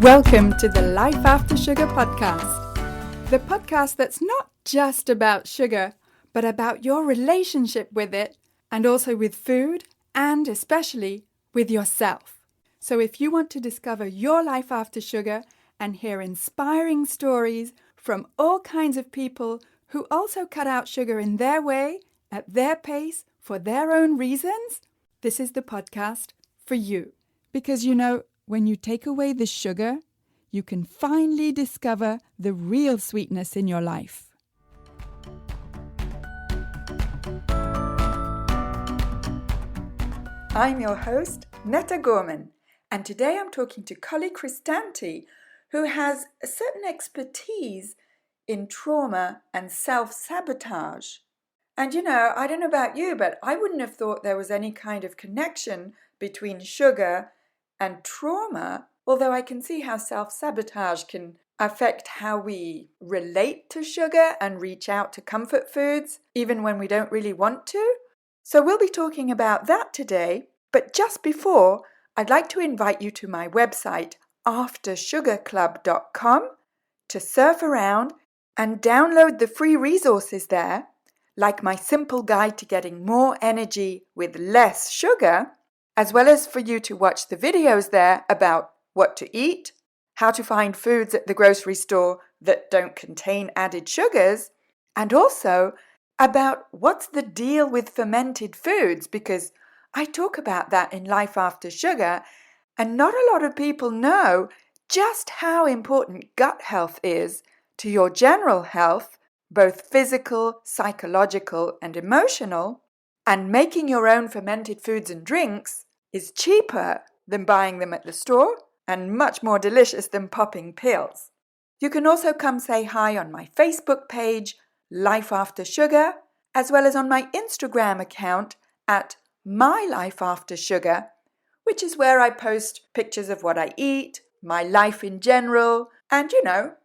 Welcome to the Life After Sugar podcast, the podcast that's not just about sugar, but about your relationship with it, and also with food, and especially with yourself. So if you want to discover your life after sugar and hear inspiring stories from all kinds of people who also cut out sugar in their way, at their pace, for their own reasons, this is the podcast for you. Because when you take away the sugar, you can finally discover the real sweetness in your life. I'm your host, Netta Gorman, and today I'm talking to Colli Christante, who has a certain expertise in trauma and self-sabotage. And I don't know about you, but I wouldn't have thought there was any kind of connection between sugar and trauma, although I can see how self-sabotage can affect how we relate to sugar and reach out to comfort foods, even when we don't really want to. So we'll be talking about that today, but just before, I'd like to invite you to my website, aftersugarclub.com, to surf around and download the free resources there, like my simple guide to getting more energy with less sugar, as well as for you to watch the videos there about what to eat, how to find foods at the grocery store that don't contain added sugars, and also about what's the deal with fermented foods, because I talk about that in Life After Sugar, and not a lot of people know just how important gut health is to your general health, both physical, psychological, and emotional, and making your own fermented foods and drinks is cheaper than buying them at the store and much more delicious than popping pills. You can also come say hi on my Facebook page, Life After Sugar, as well as on my Instagram account at My Life After Sugar, which is where I post pictures of what I eat, my life in general, and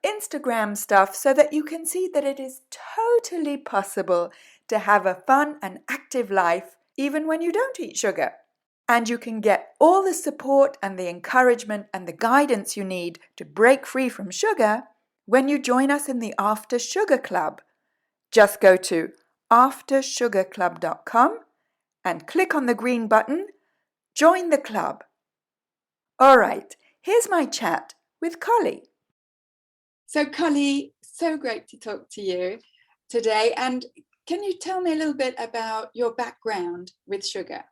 Instagram stuff, so that you can see that it is totally possible to have a fun and active life even when you don't eat sugar. And you can get all the support and the encouragement and the guidance you need to break free from sugar when you join us in the After Sugar Club. Just go to aftersugarclub.com and click on the green button, Join the Club. All right, here's my chat with Colli. So Colli, so great to talk to you today. And can you tell me a little bit about your background with sugar?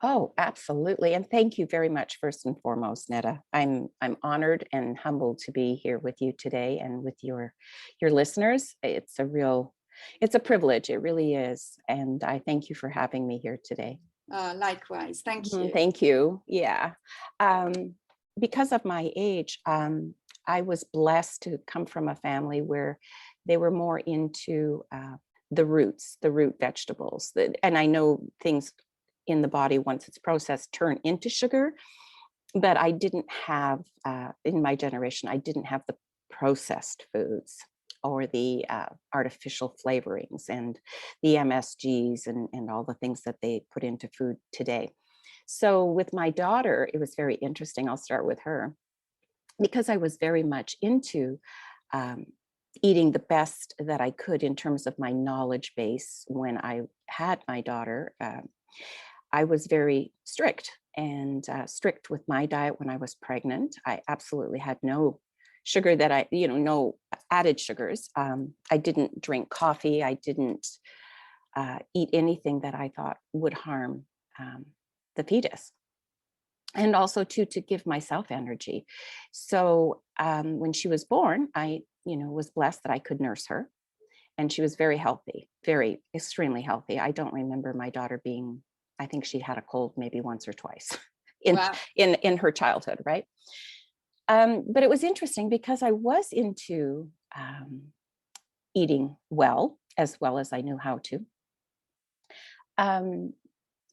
Oh, absolutely. And thank you very much, first and foremost, Netta. I'm honored and humbled to be here with you today and with your listeners. It's a privilege. It really is. And I thank you for having me here today. Likewise. Thank you. Thank you. Yeah. Because of my age, I was blessed to come from a family where they were more into the root vegetables. And I know things in the body, once it's processed, turn into sugar. But I didn't have, in my generation, I didn't have the processed foods or the artificial flavorings and the MSGs and all the things that they put into food today. So with my daughter, it was very interesting. I'll start with her, because I was very much into eating the best that I could in terms of my knowledge base. When I had my daughter, I was very strict with my diet when I was pregnant. I absolutely had no sugar no added sugars. I didn't drink coffee. I didn't eat anything that I thought would harm the fetus. And also to give myself energy. So when she was born, I was blessed that I could nurse her. And she was very healthy, extremely healthy. I don't remember my daughter I think she had a cold maybe once or twice in her childhood, right? But it was interesting because I was into eating well as I knew how to.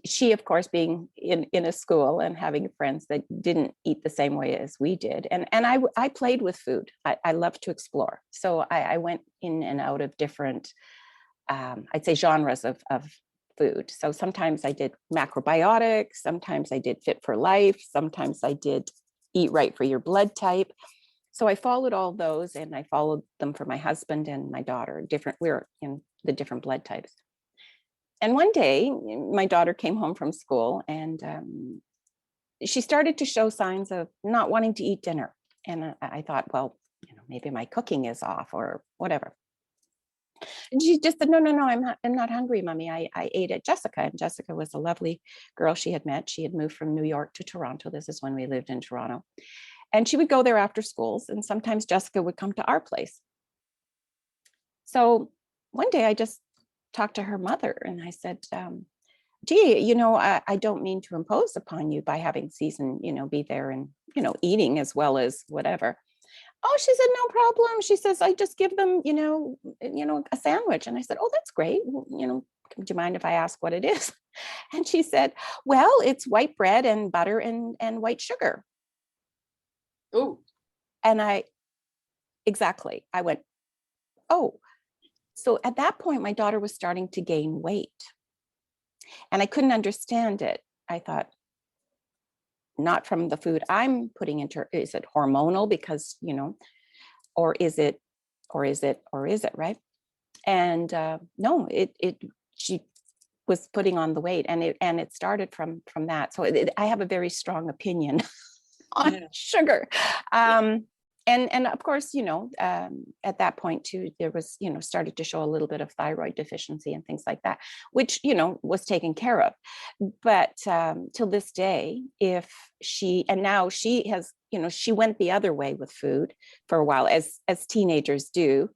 She, of course, being in a school and having friends that didn't eat the same way as we did. And I played with food. I love to explore. So I went in and out of different, I'd say, genres of food. So sometimes I did macrobiotics, sometimes I did fit for life, sometimes I did eat right for your blood type. So I followed all those, and I followed them for my husband and my daughter. We were in the different blood types. And one day, my daughter came home from school, and she started to show signs of not wanting to eat dinner. And I thought, well, maybe my cooking is off or whatever. And she just said, no, I'm not hungry, mommy. I ate at Jessica. And Jessica was a lovely girl she had met. She had moved from New York to Toronto. This is when we lived in Toronto. And she would go there after schools. And sometimes Jessica would come to our place. So one day I just talked to her mother and I said, gee, I don't mean to impose upon you by having Season, be there and, eating as well as whatever. Oh, she said, no problem. She says, I just give them, a sandwich. And I said, oh, that's great. Do you mind if I ask what it is? And she said, well, it's white bread and butter and white sugar. Oh. And I went, oh. So at that point, my daughter was starting to gain weight. And I couldn't understand it. I thought, not from the food I'm putting into her. Is it hormonal because, or is it, right? And no, she was putting on the weight, and it started from that. So I have a very strong opinion on sugar. And of course, at that point too, there was, started to show a little bit of thyroid deficiency and things like that, which, was taken care of. But till this day, now she has, she went the other way with food for a while, as teenagers do.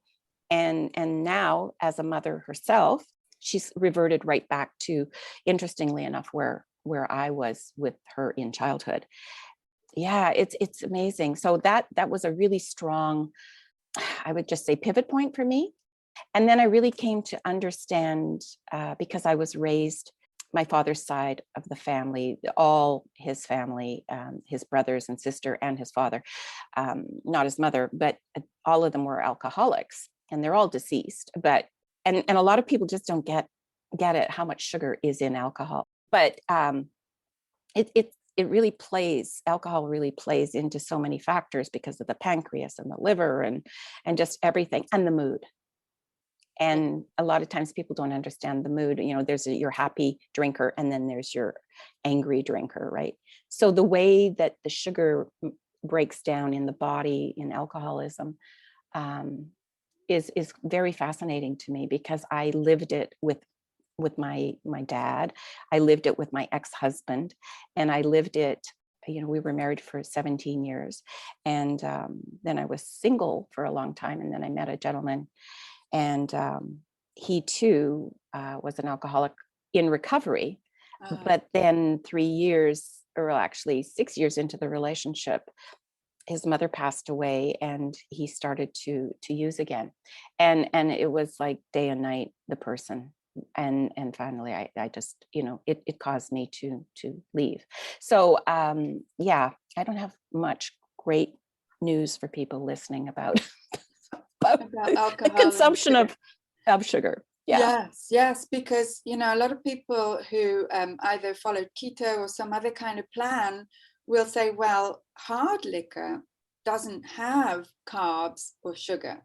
And now as a mother herself, she's reverted right back to, interestingly enough, where I was with her in childhood. Yeah, it's amazing. So that was a really strong, I would just say, pivot point for me. And then I really came to understand, because I was raised, my father's side of the family, all his family, his brothers and sister and his father, not his mother, but all of them were alcoholics, and they're all deceased. But and a lot of people just don't get it, how much sugar is in alcohol. But alcohol really plays into so many factors because of the pancreas and the liver and just everything, and the mood. And a lot of times people don't understand the mood. There's your happy drinker, and then there's your angry drinker, right? So the way that the sugar breaks down in the body in alcoholism is very fascinating to me, because I lived it with my dad. I lived it with my ex-husband, and I lived it, we were married for 17 years. And then I was single for a long time. And then I met a gentleman, and he too was an alcoholic in recovery. But then 3 years, or actually 6 years into the relationship, his mother passed away, and he started to use again. And it was like day and night, the person. And finally I just, it caused me to leave. So yeah, I don't have much great news for people listening about the consumption of sugar. Yeah. Yes, because a lot of people who either followed keto or some other kind of plan will say, well, hard liquor doesn't have carbs or sugar.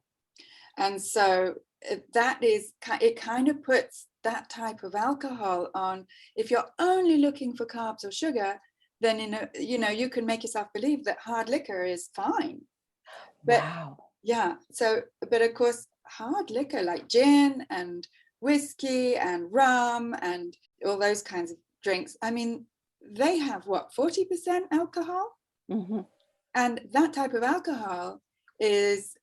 And so it kind of puts that type of alcohol on. If you're only looking for carbs or sugar, then you can make yourself believe that hard liquor is fine. But wow. Yeah, so but of course hard liquor like gin and whiskey and rum and all those kinds of drinks, I mean, they have 40% alcohol? Mm-hmm. And that type of alcohol is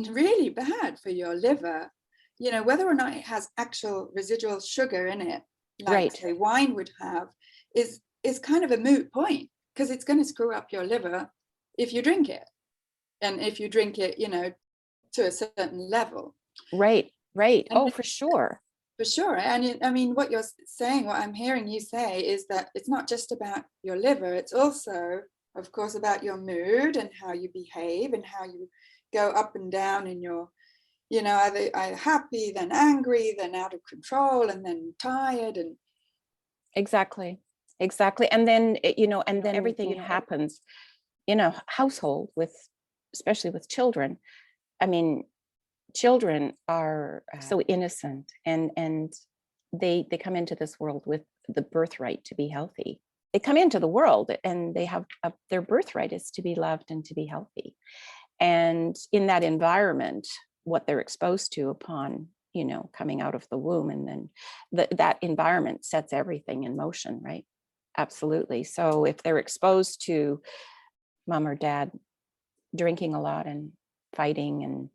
really bad for your liver. Whether or not it has actual residual sugar in it, like right. say wine would have, is kind of a moot point, because it's going to screw up your liver if you drink it. And if you drink it, to a certain level. Right. Oh, for sure. For sure. And I mean, what you're saying, what I'm hearing you say, is that it's not just about your liver. It's also, of course, about your mood and how you behave and how you go up and down in your, either happy, then angry, then out of control, and then tired. And exactly. And then, and then everything happens in a household with, especially with children, I mean, children are so innocent, and they come into this world with the birthright to be healthy. They come into the world and they have their birthright is to be loved and to be healthy. And in that environment, what they're exposed to upon, coming out of the womb, and then that environment sets everything in motion, right? Absolutely. So if they're exposed to mom or dad drinking a lot and fighting, and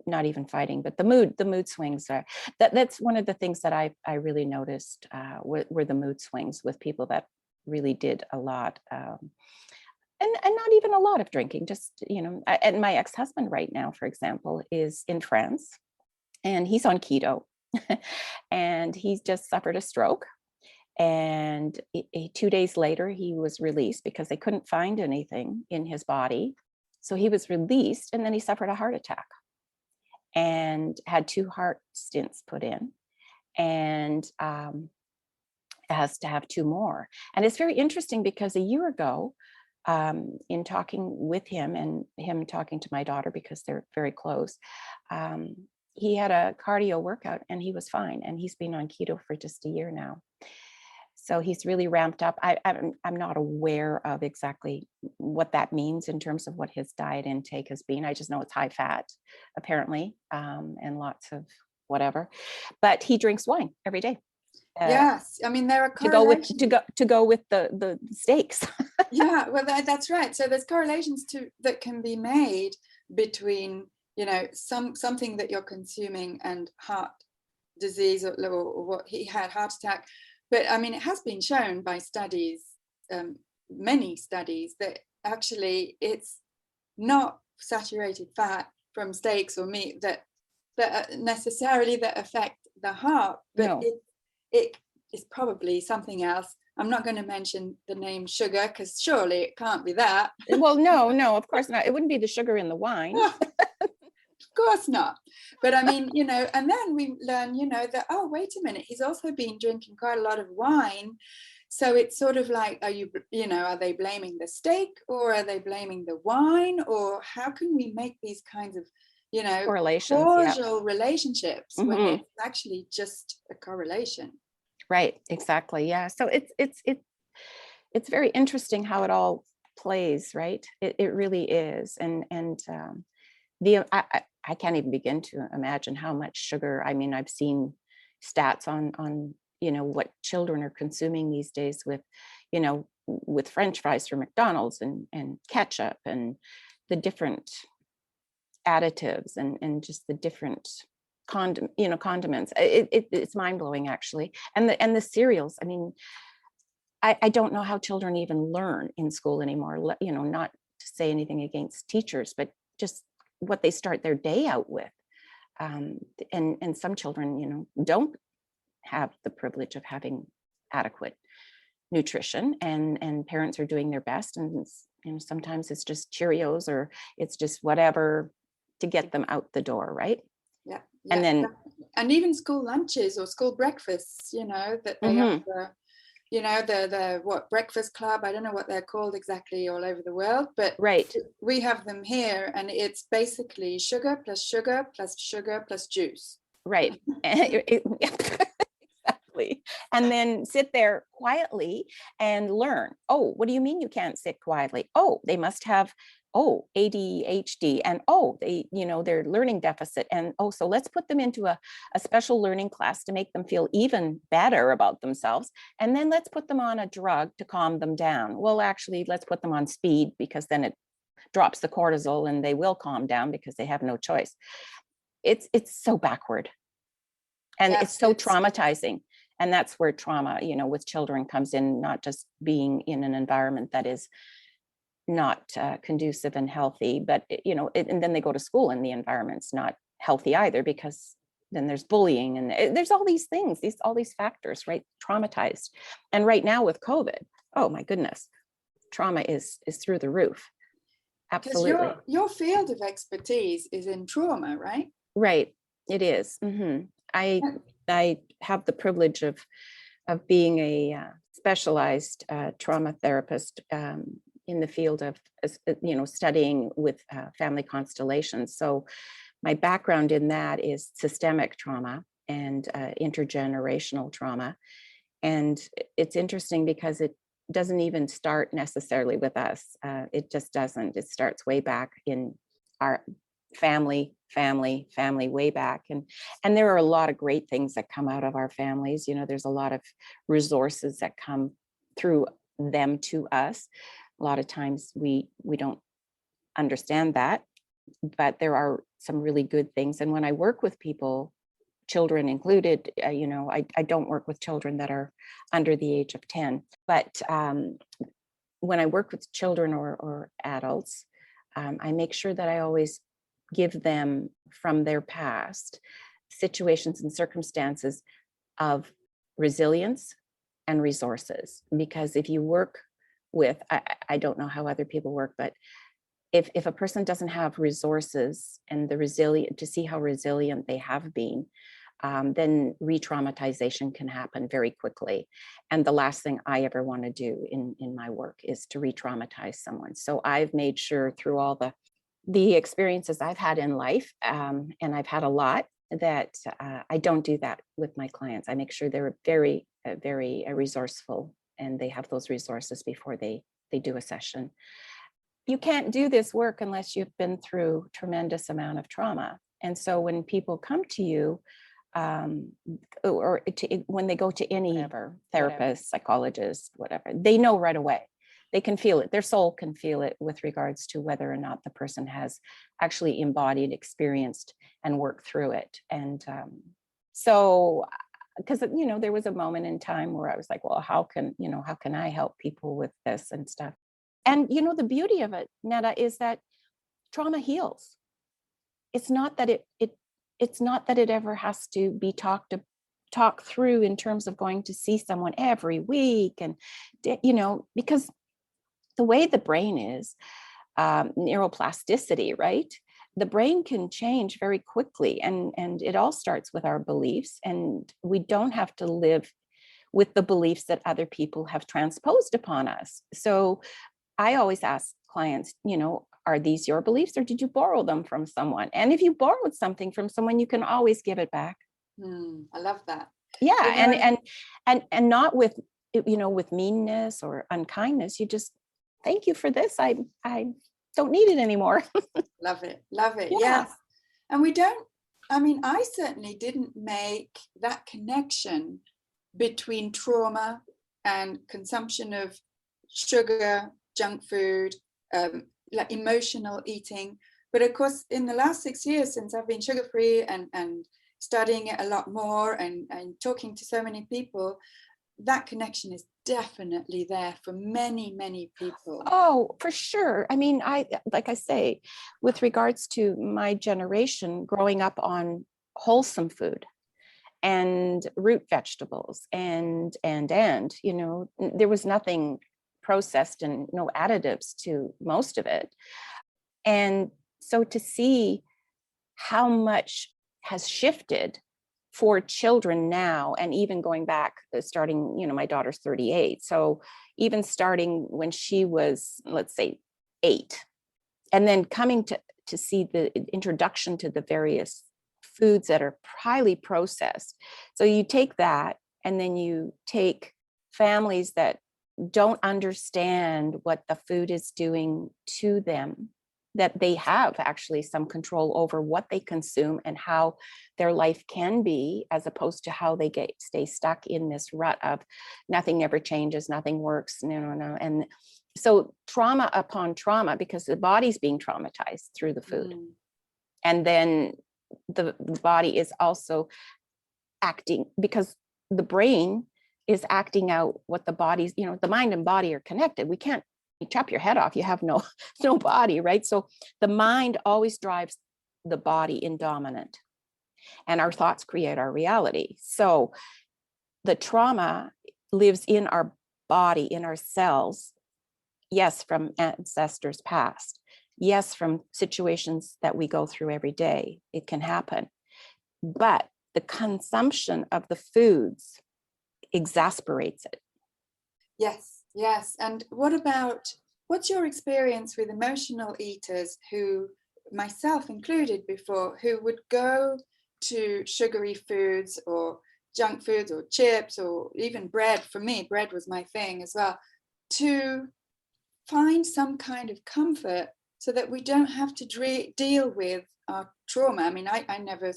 not even fighting, but the mood swings are, that's one of the things that I really noticed, were the mood swings with people that really did a lot, and not even a lot of drinking, just, and my ex-husband right now, for example, is in France, and he's on keto, and he's just suffered a stroke. And 2 days later, he was released because they couldn't find anything in his body. So he was released, and then he suffered a heart attack and had 2 heart stents put in, and has to have 2 more. And it's very interesting because a year ago, in talking with him and him talking to my daughter, because they're very close, he had a cardio workout and he was fine. And he's been on keto for just a year now. So he's really ramped up. I'm not aware of exactly what that means in terms of what his diet intake has been. I just know it's high fat, apparently, and lots of whatever. But he drinks wine every day. Yes, I mean, there are to go with correlations. the steaks. Yeah, well, that's right. So there's correlations that can be made between, something that you're consuming and heart disease, or what he had, heart attack. But I mean, it has been shown by studies, many studies, that actually it's not saturated fat from steaks or meat that necessarily that affect the heart, but No. It is probably something else. I'm not going to mention the name sugar, because surely it can't be that. Well, no, of course not. It wouldn't be the sugar in the wine. Of course not. But I mean, and then we learn, that, oh, wait a minute, he's also been drinking quite a lot of wine. So it's sort of like, are they blaming the steak, or are they blaming the wine? Or how can we make these kinds of, correlations, causal relationships, mm-hmm. when it's actually just a correlation? Right, exactly. Yeah. So it's very interesting how it all plays, right? It really is. And I can't even begin to imagine how much sugar. I mean, I've seen stats on what children are consuming these days with, with French fries from McDonald's, and ketchup, and the different additives, and just the different condiments. It's mind-blowing, actually. And the cereals. I mean, I don't know how children even learn in school anymore, not to say anything against teachers, but just what they start their day out with. And some children, don't have the privilege of having adequate nutrition, and parents are doing their best. And, sometimes it's just Cheerios, or it's just whatever to get them out the door, right? Yeah. And then, and even school lunches or school breakfasts, that they offer, the what, breakfast club, I don't know what they're called exactly all over the world, but right, we have them here, and it's basically sugar plus sugar plus sugar plus juice. Right. Exactly. And then sit there quietly and learn. Oh, what do you mean you can't sit quietly? Oh, they must have, ADHD, and their learning deficit. And so let's put them into a special learning class to make them feel even better about themselves. And then let's put them on a drug to calm them down. Well, actually, let's put them on speed, because then it drops the cortisol and they will calm down because they have no choice. It's so backward. And Yes, it's so traumatizing. And that's where trauma, with children comes in, not just being in an environment that is not conducive and healthy, but, and then they go to school and the environment's not healthy either, because then there's bullying, and there's all these things, all these factors, right? Traumatized. And right now with COVID, oh my goodness, trauma is through the roof. Absolutely. Because your field of expertise is in trauma, right? Right. It is. Mm-hmm. I have the privilege of being a specialized trauma therapist, in the field of, studying with family constellations. So my background in that is systemic trauma and intergenerational trauma. And it's interesting because it doesn't even start necessarily with us. It just doesn't. It starts way back in our family way back. And there are a lot of great things that come out of our families. There's a lot of resources that come through them to us. A lot of times we don't understand that, but there are some really good things. And when I work with people, children included, I don't work with children that are under the age of 10, but when I work with children or adults, I make sure that I always give them from their past situations and circumstances of resilience and resources. Because if you work with, I don't know how other people work, but if a person doesn't have resources and the resilient to see how resilient they have been, then re-traumatization can happen very quickly. And the last thing I ever want to do in my work is to re-traumatize someone. So I've made sure through all the experiences I've had in life, and I've had a lot, that I don't do that with my clients. I make sure they're very, very resourceful and they have those resources before they do a session. You can't do this work unless you've been through tremendous amount of trauma. And so when people come to you, when they go to any therapist, psychologist, whatever, they know right away. They can feel it. Their soul can feel it with regards to whether or not the person has actually embodied, experienced, and worked through it. And so, because there was a moment in time where I was like, well, how can I help people with this and stuff? And the beauty of it, Netta, is that trauma heals. It's not that it's not that it ever has to be talked through in terms of going to see someone every week, and because the way the brain is, neuroplasticity, right? The brain can change very quickly, and it all starts with our beliefs, and we don't have to live with the beliefs that other people have transposed upon us. So I always ask clients, are these your beliefs or did you borrow them from someone? And if you borrowed something from someone, you can always give it back. I love that. Yeah, and not with with meanness or unkindness. You just, thank you for this. I don't need it anymore. Love it. Yeah. Yes. And I certainly didn't make that connection between trauma and consumption of sugar, junk food, like emotional eating. But of course, in the last 6 years, since I've been sugar-free and studying it a lot more and talking to so many people, that connection is definitely there for many, many people. Oh, for sure. Like I say, with regards to my generation, growing up on wholesome food and root vegetables and there was nothing processed and no additives to most of it. And so to see how much has shifted for children now, and even going back, starting, my daughter's 38. So even starting when she was, let's say, 8, and then coming to see the introduction to the various foods that are highly processed. So you take that, and then you take families that don't understand what the food is doing to them, that they have actually some control over what they consume and how their life can be, as opposed to how they stay stuck in this rut of nothing ever changes, nothing works, no. And so trauma upon trauma, because the body's being traumatized through the food. And then the body is also acting, because the brain is acting out what the body's, the mind and body are connected. We can't, you chop your head off, you have no body, right? So the mind always drives the body in dominant, and our thoughts create our reality. So the trauma lives in our body, in our cells. Yes, from ancestors past. Yes, from situations that we go through every day. It can happen. But the consumption of the foods exasperates it. Yes. And what about what's your experience with emotional eaters who, myself included before, who would go to sugary foods or junk foods or chips or even bread? For me, bread was my thing as well, to find some kind of comfort so that we don't have to deal with our trauma. I mean, I never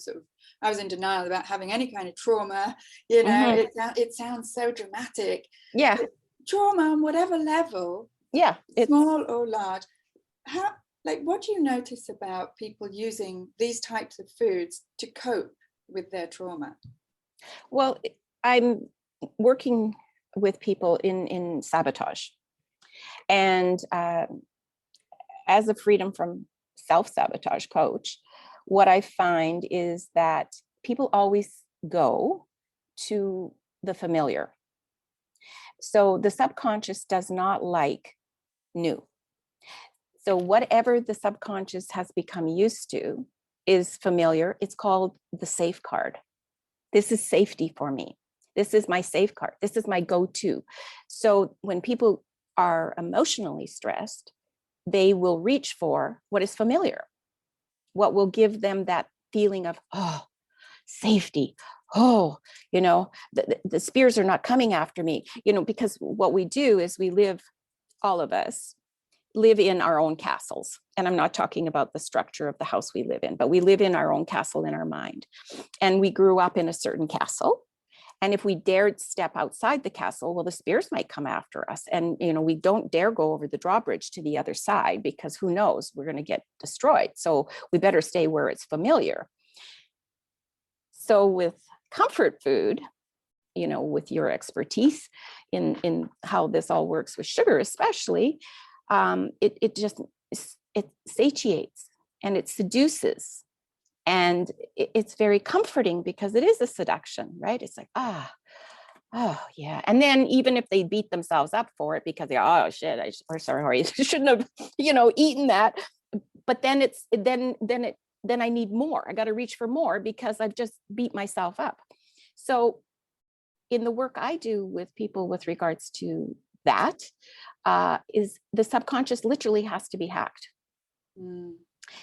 I was in denial about having any kind of trauma, you know. It sounds so dramatic. Yeah. But trauma on whatever level, Yeah. small or large. How, like, what do you notice about people using these types of foods to cope with their trauma? Well, I'm working with people in sabotage. And as a freedom from self-sabotage coach, what I find is that people always go to the familiar. So the subconscious does not like new. So whatever the subconscious has become used to is familiar. It's called the safeguard. This is safety for me. This is my safeguard. This is my go-to. So when people are emotionally stressed, they will reach for what is familiar, what will give them that feeling of, oh, safety. Oh, you know, the spears are not coming after me, you know, because what we do is we live, all of us live in our own castles. And I'm not talking about the structure of the house we live in, but we live in our own castle in our mind. And we grew up in a certain castle. And if we dared step outside the castle, well, the spears might come after us. And, you know, we don't dare go over the drawbridge to the other side because who knows, we're going to get destroyed. So we better stay where it's familiar. So with comfort food, you know, with your expertise in how this all works with sugar, especially, it satiates and it seduces. And it's very comforting because it is a seduction, right? It's like, oh yeah. And then even if they beat themselves up for it because they, oh shit, I shouldn't have, you know, eaten that. But then then I need more. I got to reach for more because I've just beat myself up. So in the work I do with people with regards to that, is the subconscious literally has to be hacked. And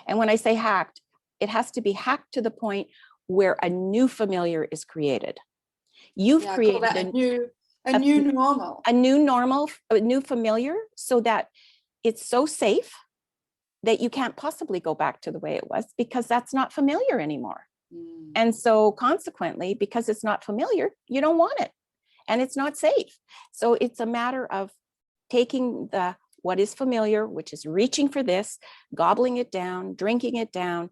when I say hacked, it has to be hacked to the point where a new familiar is created. You've created a new normal, a new familiar, so that it's so safe that you can't possibly go back to the way it was because that's not familiar anymore. And so consequently, because it's not familiar, you don't want it and it's not safe. So it's a matter of taking what is familiar, which is reaching for this, gobbling it down, drinking it down.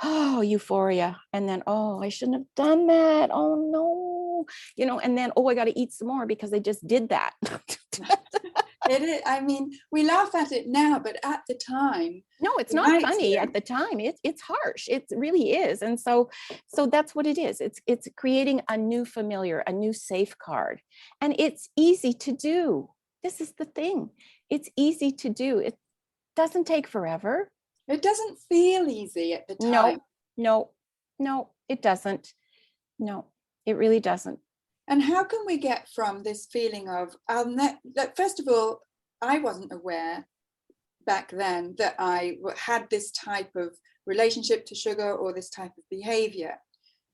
Oh, euphoria. And then, oh, I shouldn't have done that. Oh no, you know, and then, oh, I got to eat some more because I just did that. It is, I mean, we laugh at it now, but at the time, no, it's not funny at the time. It's harsh. It really is. And so that's what it is. It's creating a new familiar, a new safeguard. And it's easy to do. This is the thing. It's easy to do. It doesn't take forever. It doesn't feel easy at the time. No, it doesn't. No, it really doesn't. And how can we get from this feeling of, first of all, I wasn't aware back then that I had this type of relationship to sugar or this type of behavior,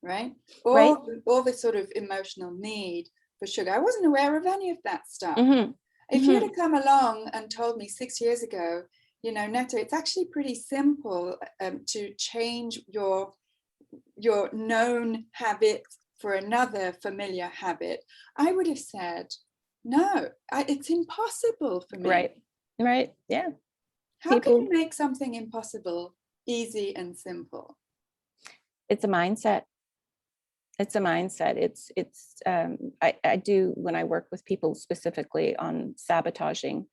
right? Or this sort of emotional need for sugar. I wasn't aware of any of that stuff. If you'd have come along and told me 6 years ago, you know, Netta, it's actually pretty simple to change your known habit for another familiar habit, I would have said, no, it's impossible for me. Right, yeah. How can you make something impossible easy and simple? It's a mindset. It's a mindset. I do, when I work with people specifically on sabotaging,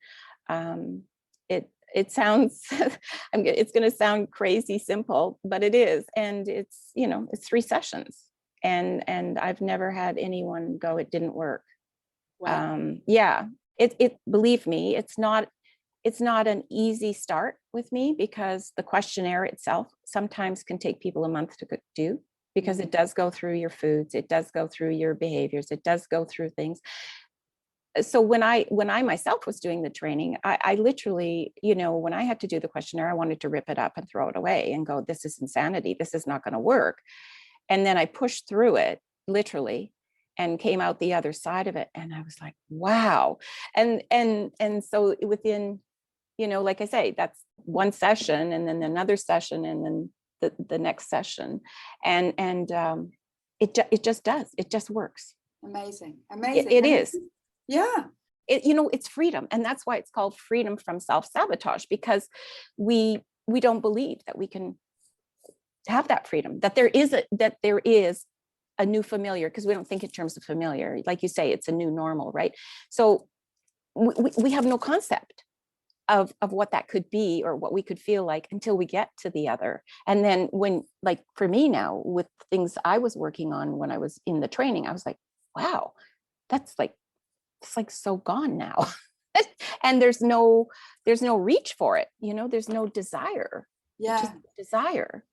it sounds, it's going to sound crazy simple, but it is. And it's, you know, it's 3 sessions. And I've never had anyone go, it didn't work. Wow. Yeah, believe me, it's not an easy start with me because the questionnaire itself sometimes can take people a month to do, because it does go through your foods, it does go through your behaviors, it does go through things. so when I myself was doing the training, I literally, when I had to do the questionnaire, I wanted to rip it up and throw it away and go, this is insanity. This is not going to work. And then I pushed through it literally and came out the other side of it. And I was like, wow. And so within, like I say, that's one session and then another session and then the next session. And it just does. It just works. Amazing. It is. Yeah. It's freedom. And that's why it's called freedom from self-sabotage, because we don't believe that we can have that freedom, that there is a new familiar, because we don't think in terms of familiar. Like you say, it's a new normal, right? So we have no concept of what that could be or what we could feel like until we get to the other. And then when, like for me now, with things I was working on when I was in the training, I was like, wow, it's like so gone now. And there's no reach for it, there's no desire. Yeah. Just desire.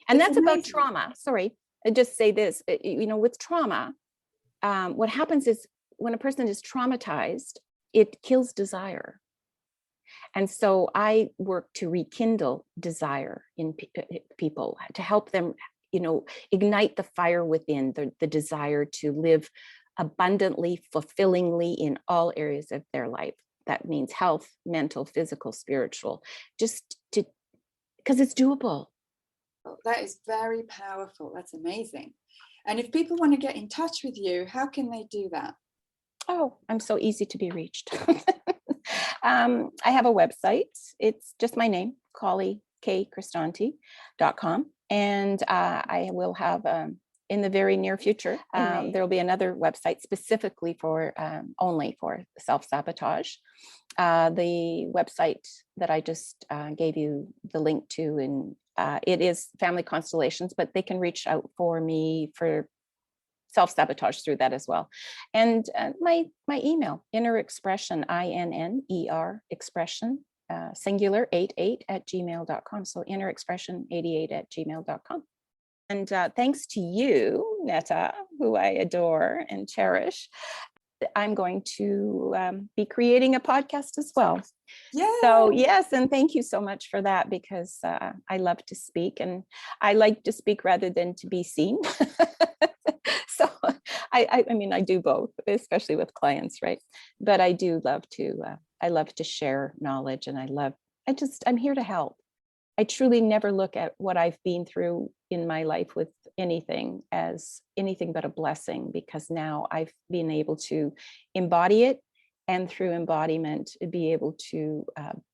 And that's about trauma. Sorry, I just say this, with trauma, what happens is when a person is traumatized, it kills desire. And so I work to rekindle desire in people, to help them, ignite the fire within, the desire to live abundantly, fulfillingly in all areas of their life. That means health, mental, physical, spiritual, because it's doable. Oh, that is very powerful. That's amazing. And if people want to get in touch with you, how can they do that? Oh, I'm so easy to be reached. I have a website. It's just my name, Colli Christante.com. And I will have, in the very near future, there will be another website specifically for only for self-sabotage. The website that I just gave you the link to, and it is Family Constellations, but they can reach out for me for self-sabotage through that as well. And my email, inner expression, INNER expression, singular 88@gmail.com. So inner expression 88@gmail.com. And thanks to you, Netta, who I adore and cherish, I'm going to be creating a podcast as well. Yeah. So yes, and thank you so much for that, because I love to speak, and I like to speak rather than to be seen. So I mean, I do both, especially with clients, right? But I do love to, I love to share knowledge, and I'm here to help. I truly never look at what I've been through in my life with anything as anything but a blessing, because now I've been able to embody it, and through embodiment, be able to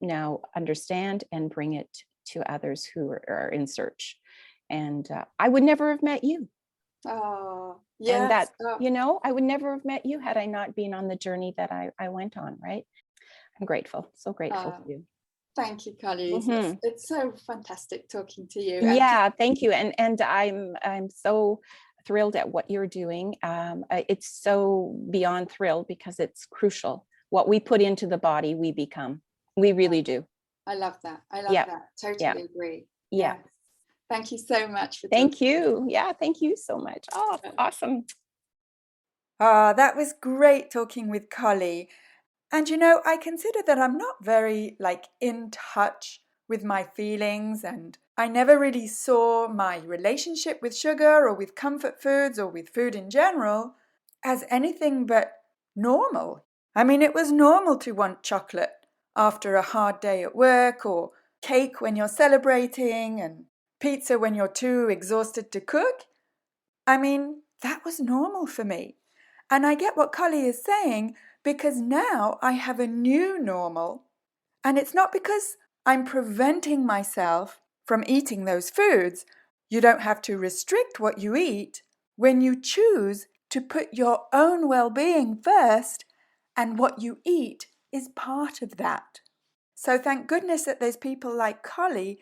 now understand and bring it to others who are in search. And I would never have met you. Oh, yes. And that, I would never have met you had I not been on the journey that I went on, right? I'm grateful, so grateful to you. Thank you, Colli. Mm-hmm. It's so fantastic talking to you. Yeah, thank you. And I'm so thrilled at what you're doing. It's so beyond thrilled, because it's crucial. What we put into the body, we become. We really do. I love that. I love that. Totally agree. Yeah. Thank you so much for Thank you. Yeah, thank you so much. Oh, awesome. That was great talking with Colli. And I consider that I'm not very in touch with my feelings, and I never really saw my relationship with sugar or with comfort foods or with food in general as anything but normal. I mean, it was normal to want chocolate after a hard day at work, or cake when you're celebrating, and pizza when you're too exhausted to cook. I mean, that was normal for me. And I get what Colli is saying, because now I have a new normal. And it's not because I'm preventing myself from eating those foods. You don't have to restrict what you eat when you choose to put your own well-being first, and what you eat is part of that. So thank goodness that there's people like Colli,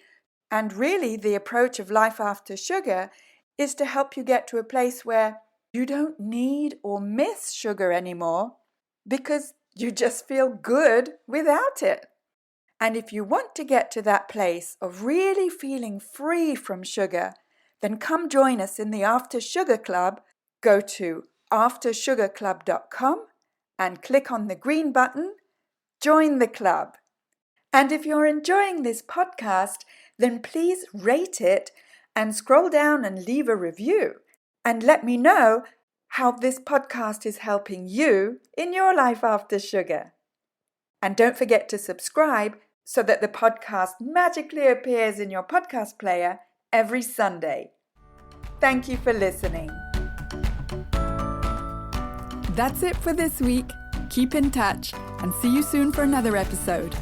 and really the approach of life after sugar is to help you get to a place where you don't need or miss sugar anymore, because you just feel good without it. And if you want to get to that place of really feeling free from sugar, then come join us in the After Sugar Club. Go to aftersugarclub.com and click on the green button, Join the Club. And if you're enjoying this podcast, then please rate it and scroll down and leave a review and let me know how this podcast is helping you in your life after sugar. And don't forget to subscribe so that the podcast magically appears in your podcast player every Sunday. Thank you for listening. That's it for this week. Keep in touch and see you soon for another episode.